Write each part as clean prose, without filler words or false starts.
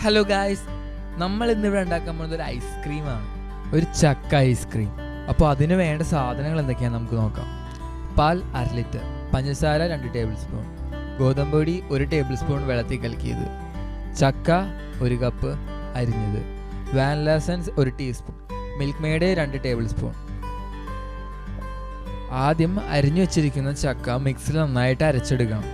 Hello guys, നമ്മൾ ഇന്നിവിടെ ഉണ്ടാക്കാൻ പോകുന്നത് ഒരു ഐസ്ക്രീമാണ്, ഒരു ചക്ക ഐസ്ക്രീം. അപ്പോൾ അതിന് വേണ്ട സാധനങ്ങൾ എന്തൊക്കെയാണെന്ന് നമുക്ക് നോക്കാം. പാൽ 1/2 ലിറ്റർ, പഞ്ചസാര 2 ടേബിൾ സ്പൂൺ, ഗോതമ്പ് പൊടി 1 ടേബിൾ സ്പൂൺ വെള്ളത്തിൽ കലക്കിയത്, ചക്ക 1 കപ്പ് അരിഞ്ഞത്, vanilla essence 1 teaspoon, milk made 2 table spoon. ആദ്യം അരിഞ്ഞു വെച്ചിരിക്കുന്ന ചക്ക മിക്സിയിൽ നന്നായിട്ട് അരച്ചെടുക്കണം.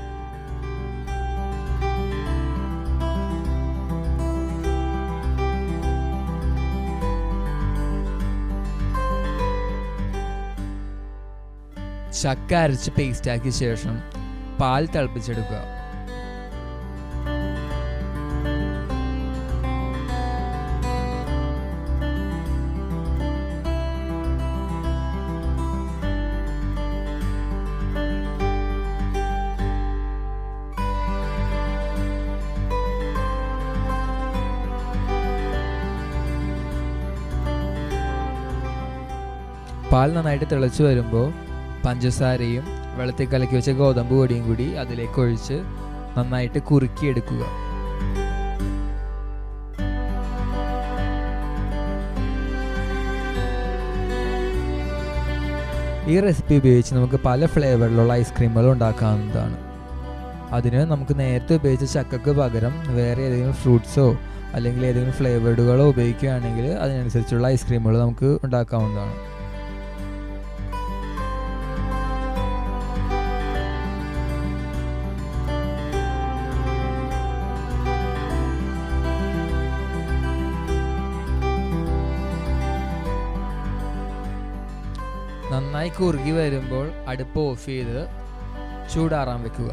ചക്ക അരച്ച് പേസ്റ്റാക്കിയ ശേഷം പാൽ തിളപ്പിച്ചെടുക്കുക. പാൽ നന്നായിട്ട് തിളച്ച് വരുമ്പോൾ പഞ്ചസാരയും വെള്ളത്തിൽ കലക്കി വെച്ച ഗോതമ്പ് പൊടിയും കൂടി അതിലേക്ക് ഒഴിച്ച് നന്നായിട്ട് കുറുക്കിയെടുക്കുക. ഈ റെസിപ്പി ഉപയോഗിച്ച് നമുക്ക് പല ഫ്ലേവറിലുള്ള ഐസ്ക്രീമുകൾ ഉണ്ടാക്കാവുന്നതാണ്. അതിന് നമുക്ക് നേരത്തെ ഉപയോഗിച്ച ചക്കക്ക് പകരം വേറെ ഏതെങ്കിലും ഫ്രൂട്ട്സോ അല്ലെങ്കിൽ ഏതെങ്കിലും ഫ്ലേവേർഡുകളോ ഉപയോഗിക്കുകയാണെങ്കിൽ അതിനനുസരിച്ചുള്ള ഐസ്ക്രീമുകൾ നമുക്ക് ഉണ്ടാക്കാവുന്നതാണ്. നന്നായി കുറുകി വരുമ്പോൾ അടുപ്പ് ഓഫ് ചെയ്ത് ചൂടാറാൻ വെക്കുക.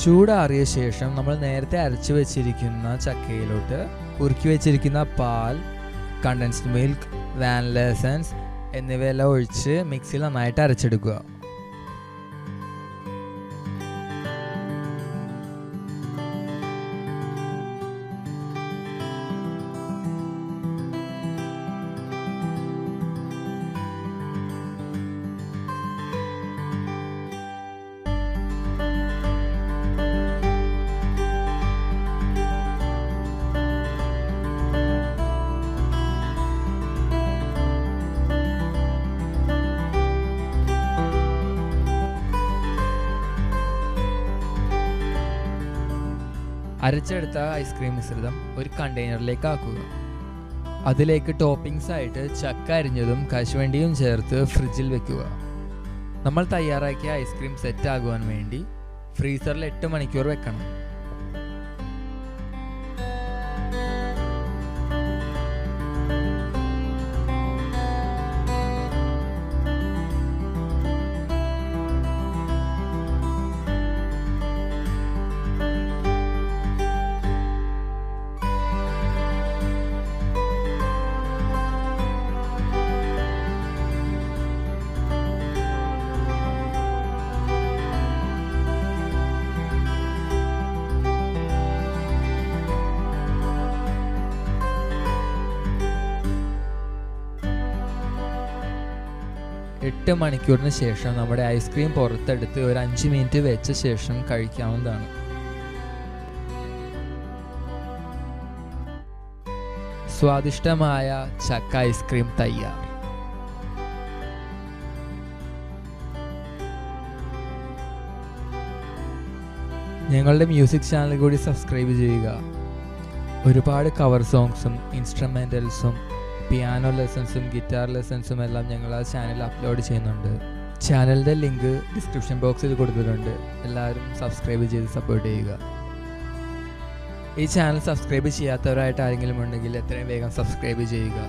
ചൂടാറിയ ശേഷം നമ്മൾ നേരത്തെ അരച്ചു വെച്ചിരിക്കുന്ന ചക്കയിലോട്ട് കുറുക്കി വെച്ചിരിക്കുന്ന പാൽ, കണ്ടൻസ്ഡ് മിൽക്ക്, വാനില എസൻസ് എന്നിവയെല്ലാം ഒഴിച്ച് മിക്സിയിൽ നന്നായിട്ട് അരച്ചെടുക്കുക. അരച്ചെടുത്ത ഐസ്ക്രീം മിശ്രിതം ഒരു കണ്ടെയ്നറിലേക്ക് ആക്കുക. അതിലേക്ക് ടോപ്പിംഗ്സ് ആയിട്ട് ചക്ക അരിഞ്ഞതും കശുവണ്ടിയും ചേർത്ത് ഫ്രിഡ്ജിൽ വെക്കുക. നമ്മൾ തയ്യാറാക്കിയ ഐസ്ക്രീം സെറ്റ് ആകുവാൻ വേണ്ടി ഫ്രീസറിൽ 8 മണിക്കൂർ വെക്കണം. എട്ട് മണിക്കൂറിന് ശേഷം നമ്മുടെ ഐസ്ക്രീം പുറത്തെടുത്ത് ഒരു 5 മിനിറ്റ് വെച്ച ശേഷം കഴിക്കാവുന്നതാണ്. സ്വാദിഷ്ടമായ ചക്ക ഐസ്ക്രീം തയ്യാർ. ഞങ്ങളുടെ മ്യൂസിക് ചാനൽ കൂടി സബ്സ്ക്രൈബ് ചെയ്യുക. ഒരുപാട് കവർ സോങ്സും ഇൻസ്ട്രുമെൻ്റൽസും പിയാനോ ലെസൺസും ഗിറ്റാർ ലെസൺസും എല്ലാം ഞങ്ങൾ ആ ചാനലിൽ അപ്ലോഡ് ചെയ്യുന്നുണ്ട്. ചാനലിൻ്റെ ലിങ്ക് ഡിസ്ക്രിപ്ഷൻ ബോക്സിൽ കൊടുത്തിട്ടുണ്ട്. എല്ലാവരും സബ്സ്ക്രൈബ് ചെയ്ത് സപ്പോർട്ട് ചെയ്യുക. ഈ ചാനൽ സബ്സ്ക്രൈബ് ചെയ്യാത്തവരായിട്ട് ആരെങ്കിലും ഉണ്ടെങ്കിൽ എത്രയും വേഗം സബ്സ്ക്രൈബ് ചെയ്യുക.